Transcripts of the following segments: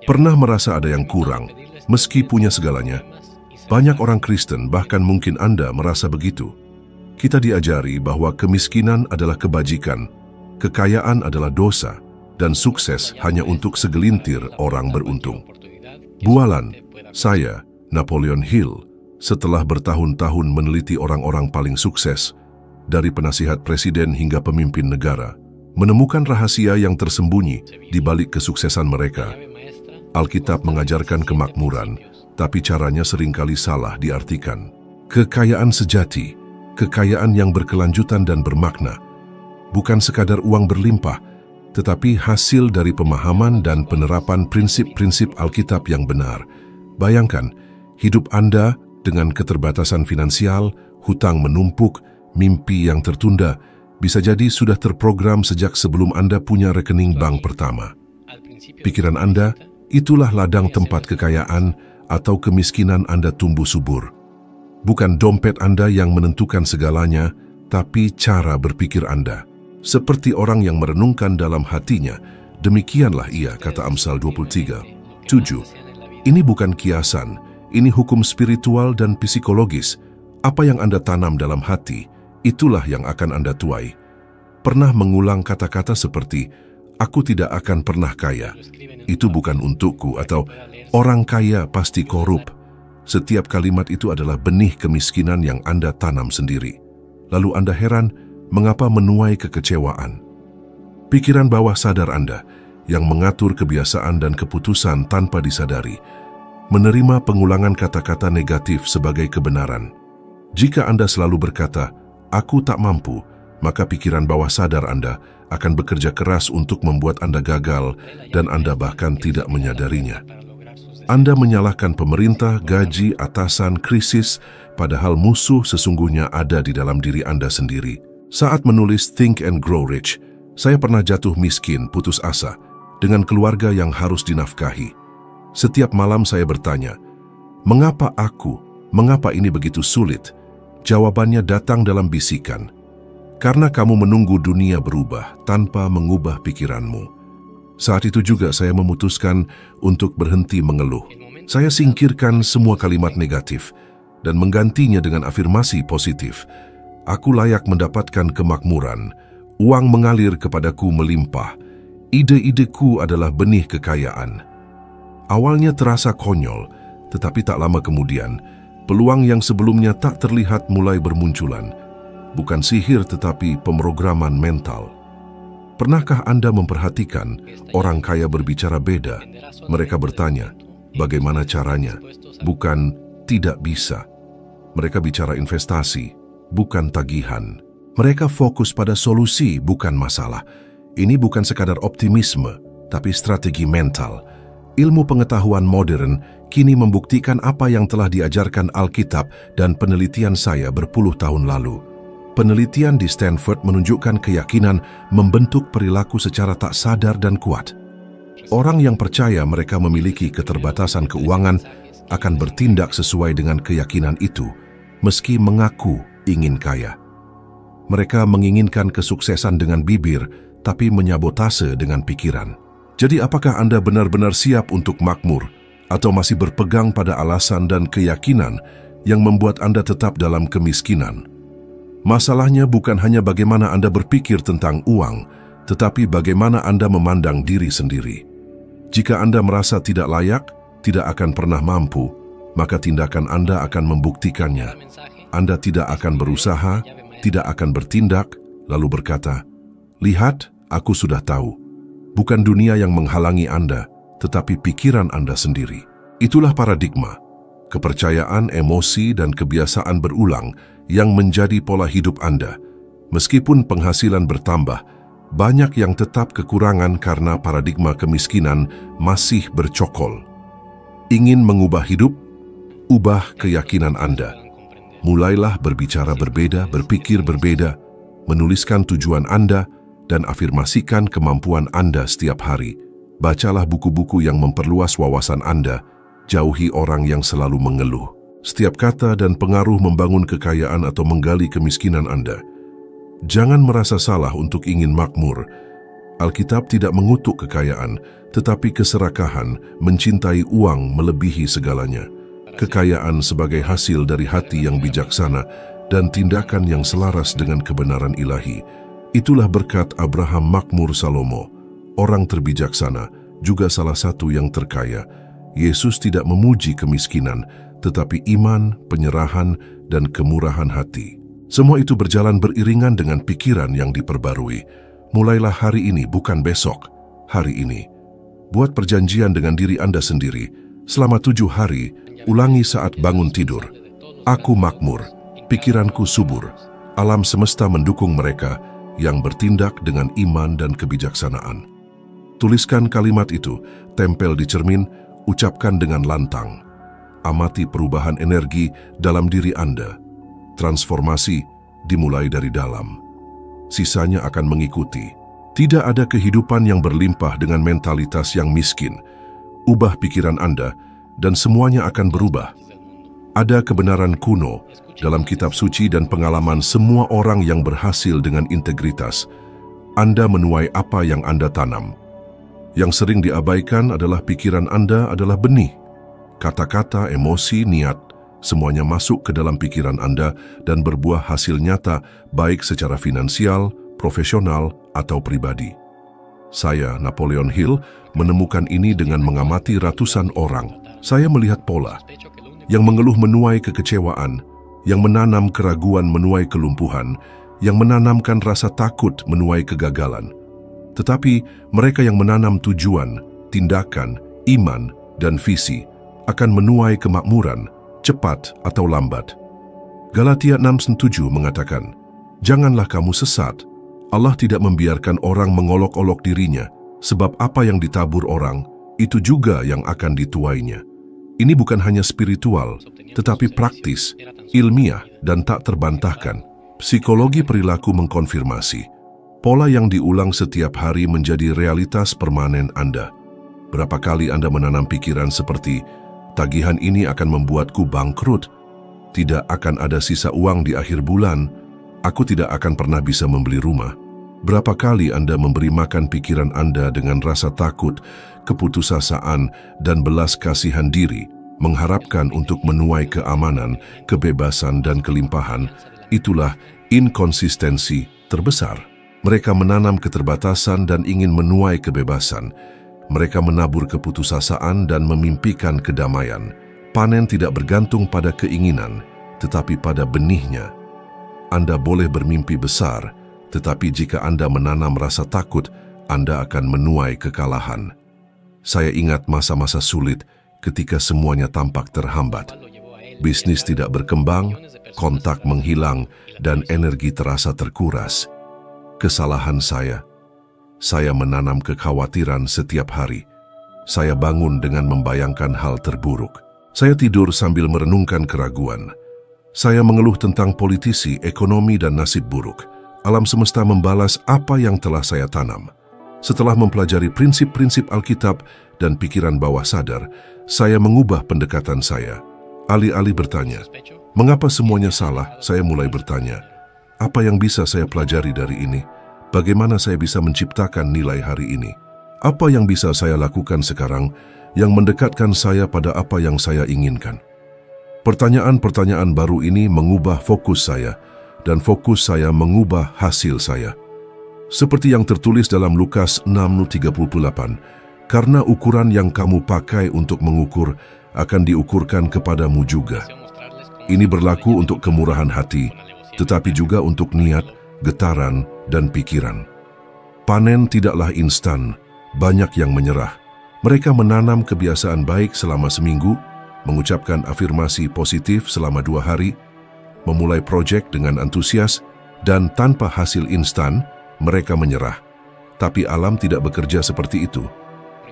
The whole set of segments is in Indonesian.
Pernah merasa ada yang kurang, meski punya segalanya? Banyak orang Kristen, bahkan mungkin Anda merasa begitu. Kita diajari bahwa kemiskinan adalah kebajikan, kekayaan adalah dosa, dan sukses hanya untuk segelintir orang beruntung. Bualan, saya, Napoleon Hill, setelah bertahun-tahun meneliti orang-orang paling sukses, dari penasihat presiden hingga pemimpin negara, menemukan rahasia yang tersembunyi di balik kesuksesan mereka. Alkitab mengajarkan kemakmuran, tapi caranya seringkali salah diartikan. Kekayaan sejati, kekayaan yang berkelanjutan dan bermakna, bukan sekadar uang berlimpah, tetapi hasil dari pemahaman dan penerapan prinsip-prinsip Alkitab yang benar. Bayangkan, hidup Anda dengan keterbatasan finansial, hutang menumpuk, mimpi yang tertunda, bisa jadi sudah terprogram sejak sebelum Anda punya rekening bank pertama. Pikiran Anda, itulah ladang tempat kekayaan atau kemiskinan Anda tumbuh subur. Bukan dompet Anda yang menentukan segalanya, tapi cara berpikir Anda. Seperti orang yang merenungkan dalam hatinya, demikianlah ia, kata Amsal 23:7. Ini bukan kiasan, ini hukum spiritual dan psikologis. Apa yang Anda tanam dalam hati, itulah yang akan Anda tuai. Pernah mengulang kata-kata seperti, "Aku tidak akan pernah kaya. Itu bukan untukku," atau "Orang kaya pasti korup." Setiap kalimat itu adalah benih kemiskinan yang Anda tanam sendiri. Lalu Anda heran, mengapa menuai kekecewaan? Pikiran bawah sadar Anda, yang mengatur kebiasaan dan keputusan tanpa disadari, menerima pengulangan kata-kata negatif sebagai kebenaran. Jika Anda selalu berkata, "Aku tak mampu," maka pikiran bawah sadar Anda akan bekerja keras untuk membuat Anda gagal dan Anda bahkan tidak menyadarinya. Anda menyalahkan pemerintah, gaji, atasan, krisis, padahal musuh sesungguhnya ada di dalam diri Anda sendiri. Saat menulis Think and Grow Rich, saya pernah jatuh miskin, putus asa, dengan keluarga yang harus dinafkahi. Setiap malam saya bertanya, "Mengapa aku? Mengapa ini begitu sulit?" Jawabannya datang dalam bisikan. Karena kamu menunggu dunia berubah tanpa mengubah pikiranmu. Saat itu juga saya memutuskan untuk berhenti mengeluh. Saya singkirkan semua kalimat negatif dan menggantinya dengan afirmasi positif. Aku layak mendapatkan kemakmuran. Uang mengalir kepadaku melimpah. Ide-ideku adalah benih kekayaan. Awalnya terasa konyol, tetapi tak lama kemudian, peluang yang sebelumnya tak terlihat mulai bermunculan. Bukan sihir tetapi pemrograman mental. Pernahkah Anda memperhatikan orang kaya berbicara beda? Mereka bertanya, bagaimana caranya? Bukan tidak bisa. Mereka bicara investasi, bukan tagihan. Mereka fokus pada solusi, bukan masalah. Ini bukan sekadar optimisme, tapi strategi mental. Ilmu pengetahuan modern kini membuktikan apa yang telah diajarkan Alkitab dan penelitian saya berpuluh tahun lalu. Penelitian di Stanford menunjukkan keyakinan membentuk perilaku secara tak sadar dan kuat. Orang yang percaya mereka memiliki keterbatasan keuangan akan bertindak sesuai dengan keyakinan itu, meski mengaku ingin kaya. Mereka menginginkan kesuksesan dengan bibir, tapi menyabotase dengan pikiran. Jadi apakah Anda benar-benar siap untuk makmur, atau masih berpegang pada alasan dan keyakinan yang membuat Anda tetap dalam kemiskinan? Masalahnya bukan hanya bagaimana Anda berpikir tentang uang, tetapi bagaimana Anda memandang diri sendiri. Jika Anda merasa tidak layak, tidak akan pernah mampu, maka tindakan Anda akan membuktikannya. Anda tidak akan berusaha, tidak akan bertindak, lalu berkata, "Lihat, aku sudah tahu." Bukan dunia yang menghalangi Anda, tetapi pikiran Anda sendiri. Itulah paradigma, kepercayaan, emosi, dan kebiasaan berulang yang menjadi pola hidup Anda. Meskipun penghasilan bertambah, banyak yang tetap kekurangan karena paradigma kemiskinan masih bercokol. Ingin mengubah hidup? Ubah keyakinan Anda. Mulailah berbicara berbeda, berpikir berbeda, menuliskan tujuan Anda, dan afirmasikan kemampuan Anda setiap hari. Bacalah buku-buku yang memperluas wawasan Anda, jauhi orang yang selalu mengeluh. Setiap kata dan pengaruh membangun kekayaan atau menggali kemiskinan Anda. Jangan merasa salah untuk ingin makmur. Alkitab tidak mengutuk kekayaan, tetapi keserakahan, mencintai uang melebihi segalanya. Kekayaan sebagai hasil dari hati yang bijaksana dan tindakan yang selaras dengan kebenaran ilahi. Itulah berkat Abraham Makmur Salomo, orang terbijaksana, juga salah satu yang terkaya. Yesus tidak memuji kemiskinan, tetapi iman, penyerahan, dan kemurahan hati. Semua itu berjalan beriringan dengan pikiran yang diperbarui. Mulailah hari ini, bukan besok, hari ini. Buat perjanjian dengan diri Anda sendiri. Selama 7 hari, ulangi saat bangun tidur. Aku makmur, pikiranku subur. Alam semesta mendukung mereka yang bertindak dengan iman dan kebijaksanaan. Tuliskan kalimat itu, tempel di cermin, ucapkan dengan lantang. Amati perubahan energi dalam diri Anda. Transformasi dimulai dari dalam. Sisanya akan mengikuti. Tidak ada kehidupan yang berlimpah dengan mentalitas yang miskin. Ubah pikiran Anda, dan semuanya akan berubah. Ada kebenaran kuno dalam kitab suci dan pengalaman semua orang yang berhasil dengan integritas. Anda menuai apa yang Anda tanam. Yang sering diabaikan adalah pikiran Anda adalah benih. Kata-kata, emosi, niat, semuanya masuk ke dalam pikiran Anda dan berbuah hasil nyata baik secara finansial, profesional, atau pribadi. Saya, Napoleon Hill, menemukan ini dengan mengamati ratusan orang. Saya melihat pola. Yang mengeluh menuai kekecewaan, yang menanam keraguan menuai kelumpuhan, yang menanamkan rasa takut menuai kegagalan. Tetapi mereka yang menanam tujuan, tindakan, iman, dan visi akan menuai kemakmuran, cepat atau lambat. Galatia 6:7 mengatakan, "Janganlah kamu sesat. Allah tidak membiarkan orang mengolok-olok dirinya, sebab apa yang ditabur orang, itu juga yang akan dituainya." Ini bukan hanya spiritual, tetapi praktis, ilmiah, dan tak terbantahkan. Psikologi perilaku mengkonfirmasi. Pola yang diulang setiap hari menjadi realitas permanen Anda. Berapa kali Anda menanam pikiran seperti, "Tagihan ini akan membuatku bangkrut. Tidak akan ada sisa uang di akhir bulan. Aku tidak akan pernah bisa membeli rumah." Berapa kali Anda memberi makan pikiran Anda dengan rasa takut, keputusasaan, dan belas kasihan diri, mengharapkan untuk menuai keamanan, kebebasan, dan kelimpahan? Itulah inkonsistensi terbesar. Mereka menanam keterbatasan dan ingin menuai kebebasan. Mereka menabur keputusasaan dan memimpikan kedamaian. Panen tidak bergantung pada keinginan, tetapi pada benihnya. Anda boleh bermimpi besar, tetapi jika Anda menanam rasa takut, Anda akan menuai kekalahan. Saya ingat masa-masa sulit ketika semuanya tampak terhambat. Bisnis tidak berkembang, kontak menghilang, dan energi terasa terkuras. Kesalahan saya menanam kekhawatiran setiap hari. Saya bangun dengan membayangkan hal terburuk. Saya tidur sambil merenungkan keraguan. Saya mengeluh tentang politisi, ekonomi, dan nasib buruk. Alam semesta membalas apa yang telah saya tanam. Setelah mempelajari prinsip-prinsip Alkitab dan pikiran bawah sadar, saya mengubah pendekatan saya. Alih-alih bertanya, "Mengapa semuanya salah?" Saya mulai bertanya, "Apa yang bisa saya pelajari dari ini? Bagaimana saya bisa menciptakan nilai hari ini? Apa yang bisa saya lakukan sekarang yang mendekatkan saya pada apa yang saya inginkan?" Pertanyaan-pertanyaan baru ini mengubah fokus saya, dan fokus saya mengubah hasil saya. Seperti yang tertulis dalam Lukas 6:38, "Karena ukuran yang kamu pakai untuk mengukur akan diukurkan kepadamu juga." Ini berlaku untuk kemurahan hati, tetapi juga untuk niat, getaran, dan pikiran. Panen tidaklah instan, banyak yang menyerah. Mereka menanam kebiasaan baik selama seminggu, mengucapkan afirmasi positif selama 2 hari, memulai proyek dengan antusias, dan tanpa hasil instan, mereka menyerah. Tapi alam tidak bekerja seperti itu.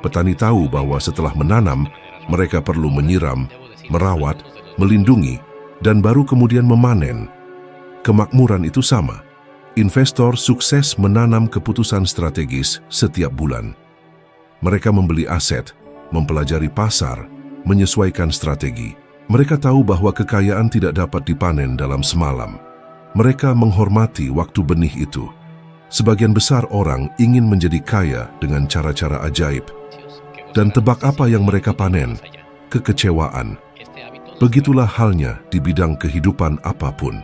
Petani tahu bahwa setelah menanam, mereka perlu menyiram, merawat, melindungi, dan baru kemudian memanen. Kemakmuran itu sama. Investor sukses menanam keputusan strategis setiap bulan. Mereka membeli aset, mempelajari pasar, menyesuaikan strategi. Mereka tahu bahwa kekayaan tidak dapat dipanen dalam semalam. Mereka menghormati waktu benih itu. Sebagian besar orang ingin menjadi kaya dengan cara-cara ajaib. Dan tebak apa yang mereka panen? Kekecewaan. Begitulah halnya di bidang kehidupan apapun.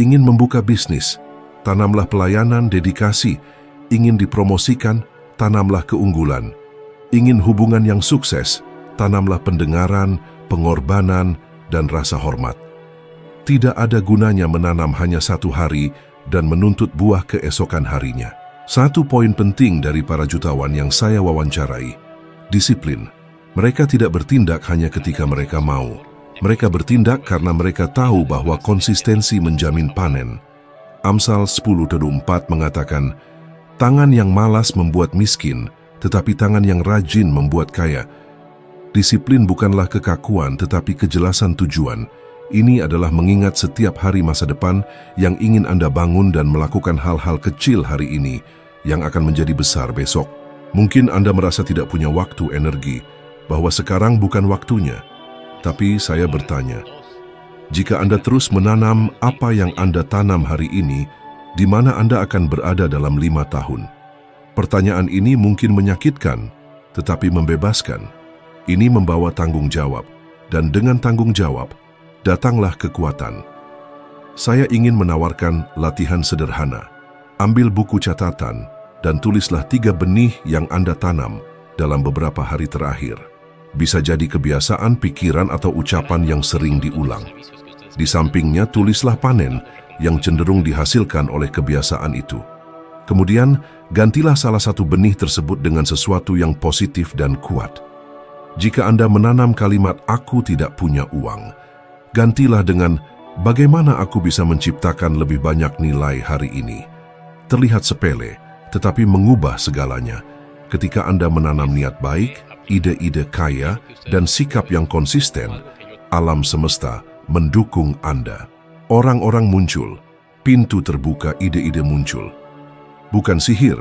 Ingin membuka bisnis, tanamlah pelayanan, dedikasi. Ingin dipromosikan, tanamlah keunggulan. Ingin hubungan yang sukses, tanamlah pendengaran, pengorbanan, dan rasa hormat. Tidak ada gunanya menanam hanya satu hari dan menuntut buah keesokan harinya. Satu poin penting dari para jutawan yang saya wawancarai, disiplin. Mereka tidak bertindak hanya ketika mereka mau. Mereka bertindak karena mereka tahu bahwa konsistensi menjamin panen. Amsal 10:4 mengatakan, tangan yang malas membuat miskin, tetapi tangan yang rajin membuat kaya. Disiplin bukanlah kekakuan, tetapi kejelasan tujuan. Ini adalah mengingat setiap hari masa depan yang ingin Anda bangun dan melakukan hal-hal kecil hari ini yang akan menjadi besar besok. Mungkin Anda merasa tidak punya waktu, energi, bahwa sekarang bukan waktunya. Tapi saya bertanya, jika Anda terus menanam apa yang Anda tanam hari ini, di mana Anda akan berada dalam 5 tahun? Pertanyaan ini mungkin menyakitkan, tetapi membebaskan. Ini membawa tanggung jawab, dan dengan tanggung jawab, datanglah kekuatan. Saya ingin menawarkan latihan sederhana. Ambil buku catatan dan tulislah 3 benih yang Anda tanam dalam beberapa hari terakhir. Bisa jadi kebiasaan, pikiran, atau ucapan yang sering diulang. Di sampingnya tulislah panen yang cenderung dihasilkan oleh kebiasaan itu. Kemudian, gantilah salah satu benih tersebut dengan sesuatu yang positif dan kuat. Jika Anda menanam kalimat "aku tidak punya uang", gantilah dengan "bagaimana aku bisa menciptakan lebih banyak nilai hari ini". Terlihat sepele, tetapi mengubah segalanya. Ketika Anda menanam niat baik, ide-ide kaya, dan sikap yang konsisten, alam semesta mendukung Anda. Orang-orang muncul, pintu terbuka, ide-ide muncul. Bukan sihir,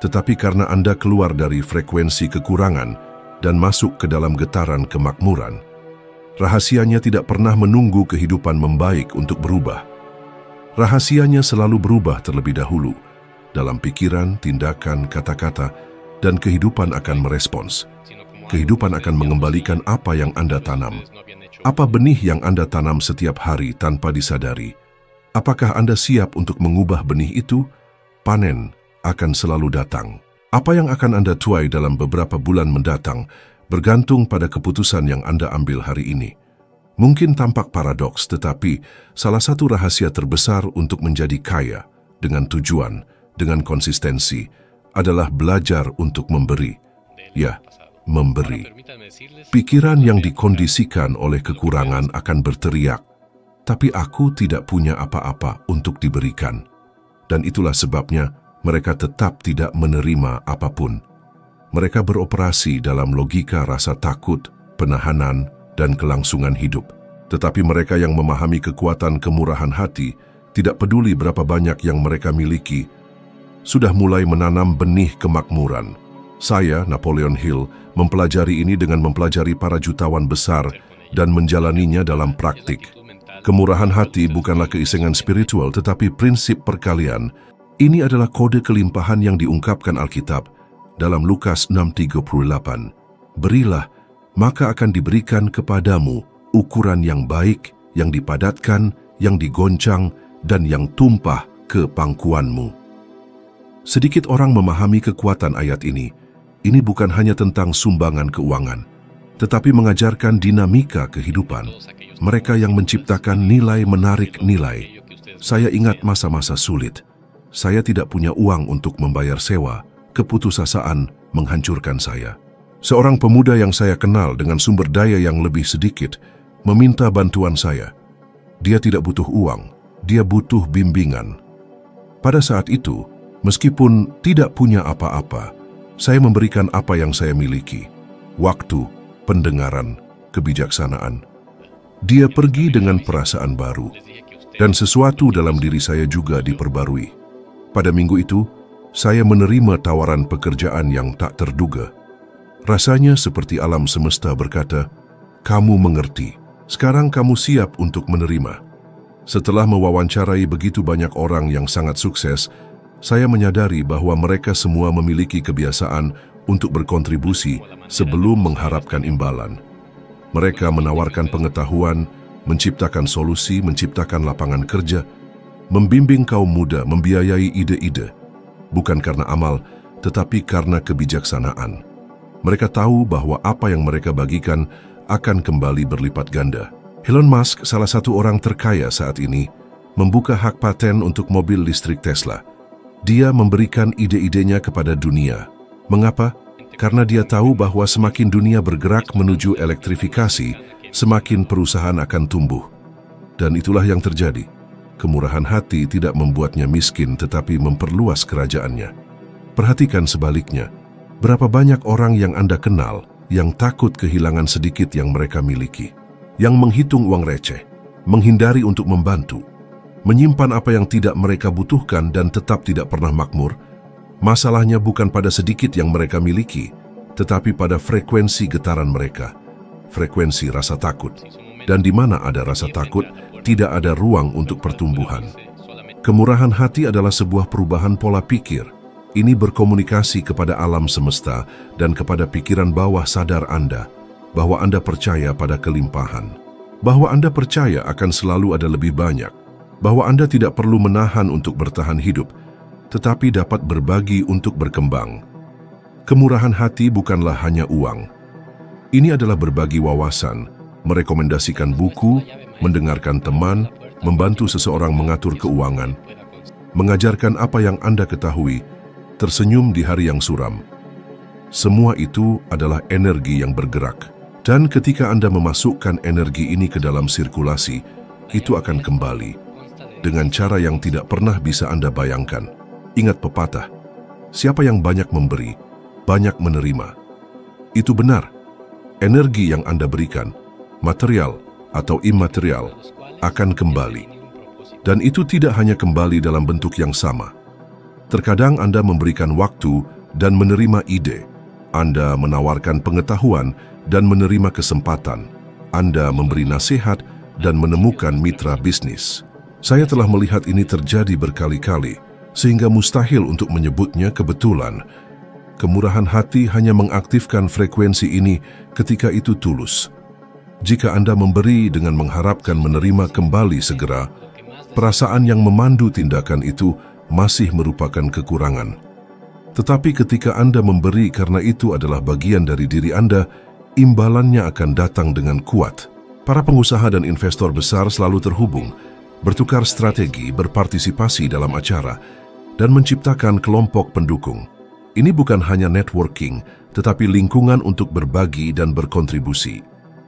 tetapi karena Anda keluar dari frekuensi kekurangan dan masuk ke dalam getaran kemakmuran. Rahasianya tidak pernah menunggu kehidupan membaik untuk berubah. Rahasianya selalu berubah terlebih dahulu. Dalam pikiran, tindakan, kata-kata, dan kehidupan akan merespons. Kehidupan akan mengembalikan apa yang Anda tanam. Apa benih yang Anda tanam setiap hari tanpa disadari? Apakah Anda siap untuk mengubah benih itu? Panen akan selalu datang. Apa yang akan Anda tuai dalam beberapa bulan mendatang bergantung pada keputusan yang Anda ambil hari ini. Mungkin tampak paradoks, tetapi salah satu rahasia terbesar untuk menjadi kaya dengan tujuan, dengan konsistensi, adalah belajar untuk memberi. Ya, memberi. Pikiran yang dikondisikan oleh kekurangan akan berteriak, tapi aku tidak punya apa-apa untuk diberikan. Dan itulah sebabnya mereka tetap tidak menerima apapun. Mereka beroperasi dalam logika rasa takut, penahanan, dan kelangsungan hidup. Tetapi mereka yang memahami kekuatan kemurahan hati, tidak peduli berapa banyak yang mereka miliki, sudah mulai menanam benih kemakmuran. Saya, Napoleon Hill, mempelajari ini dengan mempelajari para jutawan besar dan menjalaninya dalam praktik. Kemurahan hati bukanlah keisengan spiritual, tetapi prinsip perkalian. Ini adalah kode kelimpahan yang diungkapkan Alkitab dalam Lukas 6:38. Berilah, maka akan diberikan kepadamu ukuran yang baik, yang dipadatkan, yang digoncang, dan yang tumpah ke pangkuanmu. Sedikit orang memahami kekuatan ayat ini. Ini bukan hanya tentang sumbangan keuangan, tetapi mengajarkan dinamika kehidupan. Mereka yang menciptakan nilai menarik nilai. Saya ingat masa-masa sulit. Saya tidak punya uang untuk membayar sewa. Keputusasaan menghancurkan saya. Seorang pemuda yang saya kenal dengan sumber daya yang lebih sedikit meminta bantuan saya. Dia tidak butuh uang, dia butuh bimbingan. Pada saat itu, meskipun tidak punya apa-apa, saya memberikan apa yang saya miliki. Waktu, pendengaran, kebijaksanaan. Dia pergi dengan perasaan baru, dan sesuatu dalam diri saya juga diperbarui. Pada minggu itu, saya menerima tawaran pekerjaan yang tak terduga. Rasanya seperti alam semesta berkata, "Kamu mengerti, sekarang kamu siap untuk menerima." Setelah mewawancarai begitu banyak orang yang sangat sukses, Saya menyadari bahwa mereka semua memiliki kebiasaan untuk berkontribusi sebelum mengharapkan imbalan. Mereka menawarkan pengetahuan, menciptakan solusi, menciptakan lapangan kerja, membimbing kaum muda, membiayai ide-ide, bukan karena amal, tetapi karena kebijaksanaan. Mereka tahu bahwa apa yang mereka bagikan akan kembali berlipat ganda. Elon Musk, salah satu orang terkaya saat ini, membuka hak paten untuk mobil listrik Tesla. Dia memberikan ide-idenya kepada dunia. Mengapa? Karena dia tahu bahwa semakin dunia bergerak menuju elektrifikasi, semakin perusahaan akan tumbuh. Dan itulah yang terjadi. Kemurahan hati tidak membuatnya miskin tetapi memperluas kerajaannya. Perhatikan sebaliknya, berapa banyak orang yang Anda kenal yang takut kehilangan sedikit yang mereka miliki, yang menghitung uang receh, menghindari untuk membantu, menyimpan apa yang tidak mereka butuhkan dan tetap tidak pernah makmur. Masalahnya bukan pada sedikit yang mereka miliki, tetapi pada frekuensi getaran mereka, frekuensi rasa takut. Dan di mana ada rasa takut, tidak ada ruang untuk pertumbuhan. Kemurahan hati adalah sebuah perubahan pola pikir. Ini berkomunikasi kepada alam semesta dan kepada pikiran bawah sadar Anda, bahwa Anda percaya pada kelimpahan, bahwa Anda percaya akan selalu ada lebih banyak, bahwa Anda tidak perlu menahan untuk bertahan hidup, tetapi dapat berbagi untuk berkembang. Kemurahan hati bukanlah hanya uang. Ini adalah berbagi wawasan, merekomendasikan buku, mendengarkan teman, membantu seseorang mengatur keuangan, mengajarkan apa yang Anda ketahui, tersenyum di hari yang suram. Semua itu adalah energi yang bergerak. Dan ketika Anda memasukkan energi ini ke dalam sirkulasi, itu akan kembali dengan cara yang tidak pernah bisa Anda bayangkan. Ingat pepatah, siapa yang banyak memberi, banyak menerima. Itu benar. Energi yang Anda berikan, material atau imaterial, akan kembali. Dan itu tidak hanya kembali dalam bentuk yang sama. Terkadang Anda memberikan waktu dan menerima ide. Anda menawarkan pengetahuan dan menerima kesempatan. Anda memberi nasihat dan menemukan mitra bisnis. Saya telah melihat ini terjadi berkali-kali, sehingga mustahil untuk menyebutnya kebetulan. Kemurahan hati hanya mengaktifkan frekuensi ini ketika itu tulus. Jika Anda memberi dengan mengharapkan menerima kembali segera, perasaan yang memandu tindakan itu masih merupakan kekurangan. Tetapi ketika Anda memberi karena itu adalah bagian dari diri Anda, imbalannya akan datang dengan kuat. Para pengusaha dan investor besar selalu terhubung, bertukar strategi, berpartisipasi dalam acara, dan menciptakan kelompok pendukung. Ini bukan hanya networking, tetapi lingkungan untuk berbagi dan berkontribusi.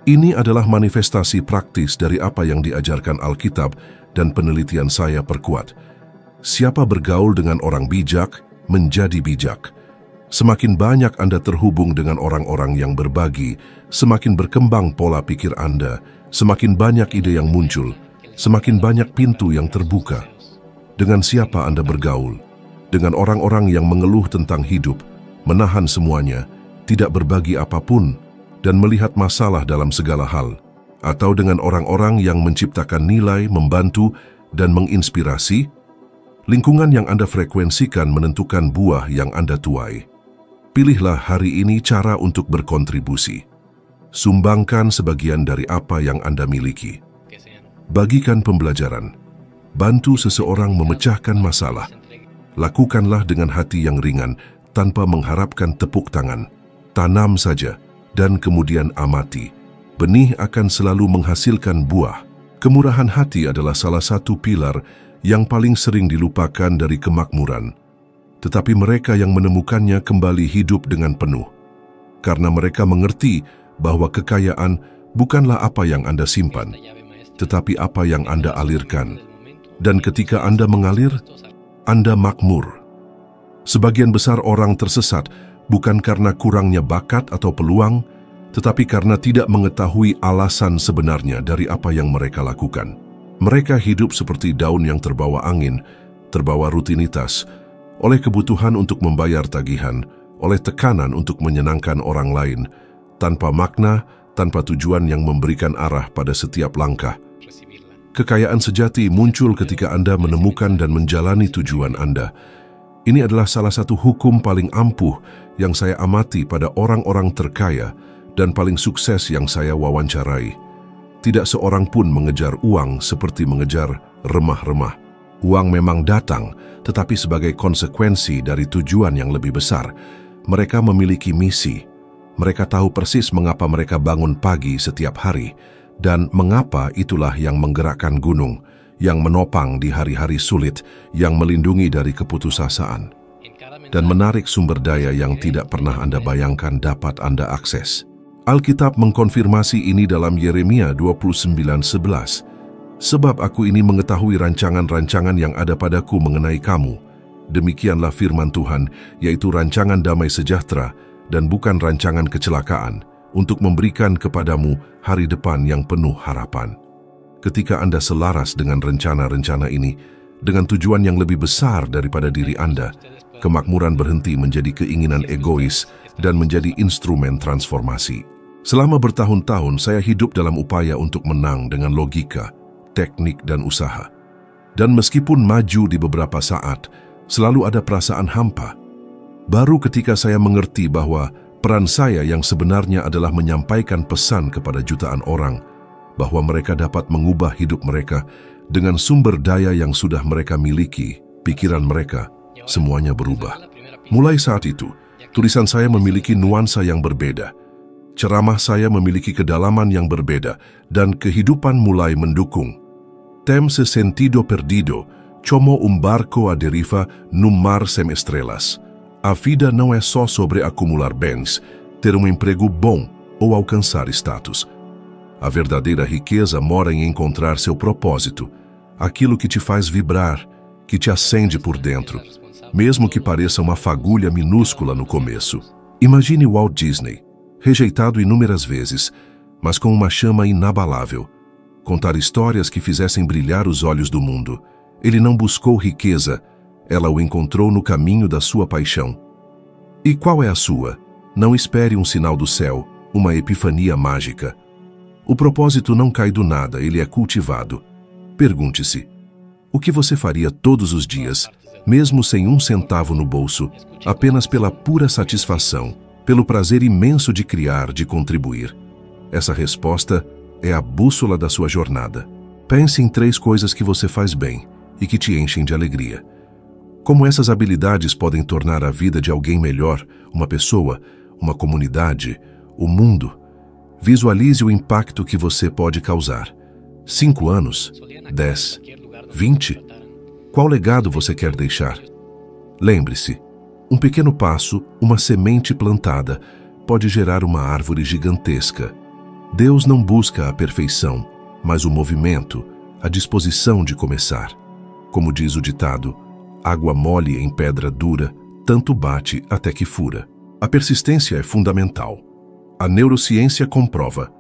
Ini adalah manifestasi praktis dari apa yang diajarkan Alkitab dan penelitian saya perkuat. Siapa bergaul dengan orang bijak, menjadi bijak. Semakin banyak Anda terhubung dengan orang-orang yang berbagi, semakin berkembang pola pikir Anda, semakin banyak ide yang muncul, semakin banyak pintu yang terbuka. Dengan siapa Anda bergaul? Dengan orang-orang yang mengeluh tentang hidup, menahan semuanya, tidak berbagi apapun, dan melihat masalah dalam segala hal. Atau dengan orang-orang yang menciptakan nilai, membantu, dan menginspirasi? Lingkungan yang Anda frekuensikan menentukan buah yang Anda tuai. Pilihlah hari ini cara untuk berkontribusi. Sumbangkan sebagian dari apa yang Anda miliki. Bagikan pembelajaran. Bantu seseorang memecahkan masalah. Lakukanlah dengan hati yang ringan, tanpa mengharapkan tepuk tangan. Tanam saja, dan kemudian amati. Benih akan selalu menghasilkan buah. Kemurahan hati adalah salah satu pilar yang paling sering dilupakan dari kemakmuran. Tetapi mereka yang menemukannya kembali hidup dengan penuh. Karena mereka mengerti bahwa kekayaan bukanlah apa yang Anda simpan, tetapi apa yang Anda alirkan. Dan ketika Anda mengalir, Anda makmur. Sebagian besar orang tersesat bukan karena kurangnya bakat atau peluang, tetapi karena tidak mengetahui alasan sebenarnya dari apa yang mereka lakukan. Mereka hidup seperti daun yang terbawa angin, terbawa rutinitas, oleh kebutuhan untuk membayar tagihan, oleh tekanan untuk menyenangkan orang lain, tanpa makna, tanpa tujuan yang memberikan arah pada setiap langkah. Kekayaan sejati muncul ketika Anda menemukan dan menjalani tujuan Anda. Ini adalah salah satu hukum paling ampuh yang saya amati pada orang-orang terkaya dan paling sukses yang saya wawancarai. Tidak seorang pun mengejar uang seperti mengejar remah-remah. Uang memang datang, tetapi sebagai konsekuensi dari tujuan yang lebih besar. Mereka memiliki misi. Mereka tahu persis mengapa mereka bangun pagi setiap hari, dan mengapa itulah yang menggerakkan gunung, yang menopang di hari-hari sulit, yang melindungi dari keputusasaan, dan menarik sumber daya yang tidak pernah Anda bayangkan dapat Anda akses. Alkitab mengkonfirmasi ini dalam Yeremia 29:11. Sebab aku ini mengetahui rancangan-rancangan yang ada padaku mengenai kamu. Demikianlah firman Tuhan, yaitu rancangan damai sejahtera dan bukan rancangan kecelakaan, untuk memberikan kepadamu hari depan yang penuh harapan. Ketika Anda selaras dengan rencana-rencana ini, dengan tujuan yang lebih besar daripada diri Anda, kemakmuran berhenti menjadi keinginan egois dan menjadi instrumen transformasi. Selama bertahun-tahun, saya hidup dalam upaya untuk menang dengan logika, teknik, dan usaha. Dan meskipun maju di beberapa saat, selalu ada perasaan hampa. Baru ketika saya mengerti bahwa peran saya yang sebenarnya adalah menyampaikan pesan kepada jutaan orang, bahwa mereka dapat mengubah hidup mereka dengan sumber daya yang sudah mereka miliki, pikiran mereka, semuanya berubah. Mulai saat itu, tulisan saya memiliki nuansa yang berbeda. Ceramah saya memiliki kedalaman yang berbeda, dan kehidupan mulai mendukung. Tem se sentido perdido, como barco a deriva num mar sem estrelas. A vida não é só sobre acumular bens, ter emprego bom ou alcançar status. A verdadeira riqueza mora em encontrar seu propósito, aquilo que te faz vibrar, que te acende por dentro, mesmo que pareça uma fagulha minúscula no começo. Imagine Walt Disney, rejeitado inúmeras vezes, mas com uma chama inabalável. Contar histórias que fizessem brilhar os olhos do mundo. Ele não buscou riqueza, ela o encontrou no caminho da sua paixão. E qual é a sua? Não espere um sinal do céu, uma epifania mágica. O propósito não cai do nada, ele é cultivado. Pergunte-se, o que você faria todos os dias, mesmo sem um centavo no bolso, apenas pela pura satisfação, pelo prazer imenso de criar, de contribuir? Essa resposta é a bússola da sua jornada. Pense em 3 coisas que você faz bem e que te enchem de alegria. Como essas habilidades podem tornar a vida de alguém melhor, uma pessoa, uma comunidade, o mundo? Visualize o impacto que você pode causar. 5 anos? 10? 20? Qual legado você quer deixar? Lembre-se, um pequeno passo, uma semente plantada, pode gerar uma árvore gigantesca. Deus não busca a perfeição, mas o movimento, a disposição de começar. Como diz o ditado, água mole em pedra dura, tanto bate até que fura. A persistência é fundamental. A neurociência comprova.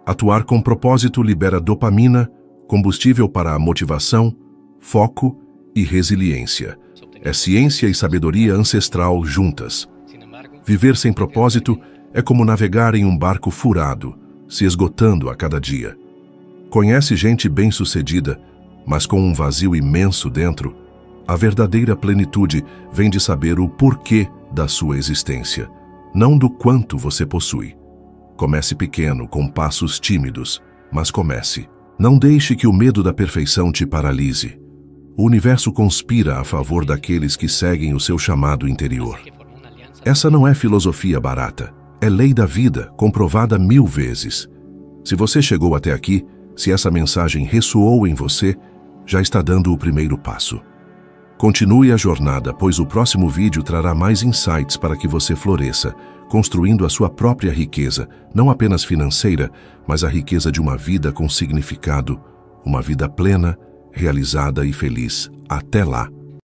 Atuar com propósito libera dopamina, combustível para a motivação, foco e resiliência. É ciência e sabedoria ancestral juntas. Viver sem propósito é como navegar em um barco furado, se esgotando a cada dia. Conhece gente bem-sucedida, mas com um vazio imenso dentro? A verdadeira plenitude vem de saber o porquê da sua existência, não do quanto você possui. Comece pequeno, com passos tímidos, mas comece. Não deixe que o medo da perfeição te paralise. O universo conspira a favor daqueles que seguem o seu chamado interior. Essa não é filosofia barata. É lei da vida, comprovada 1000 vezes. Se você chegou até aqui, se essa mensagem ressoou em você, já está dando o primeiro passo. Continue a jornada, pois o próximo vídeo trará mais insights para que você floresça, construindo a sua própria riqueza, não apenas financeira, mas a riqueza de uma vida com significado, uma vida plena, realizada e feliz. Até lá!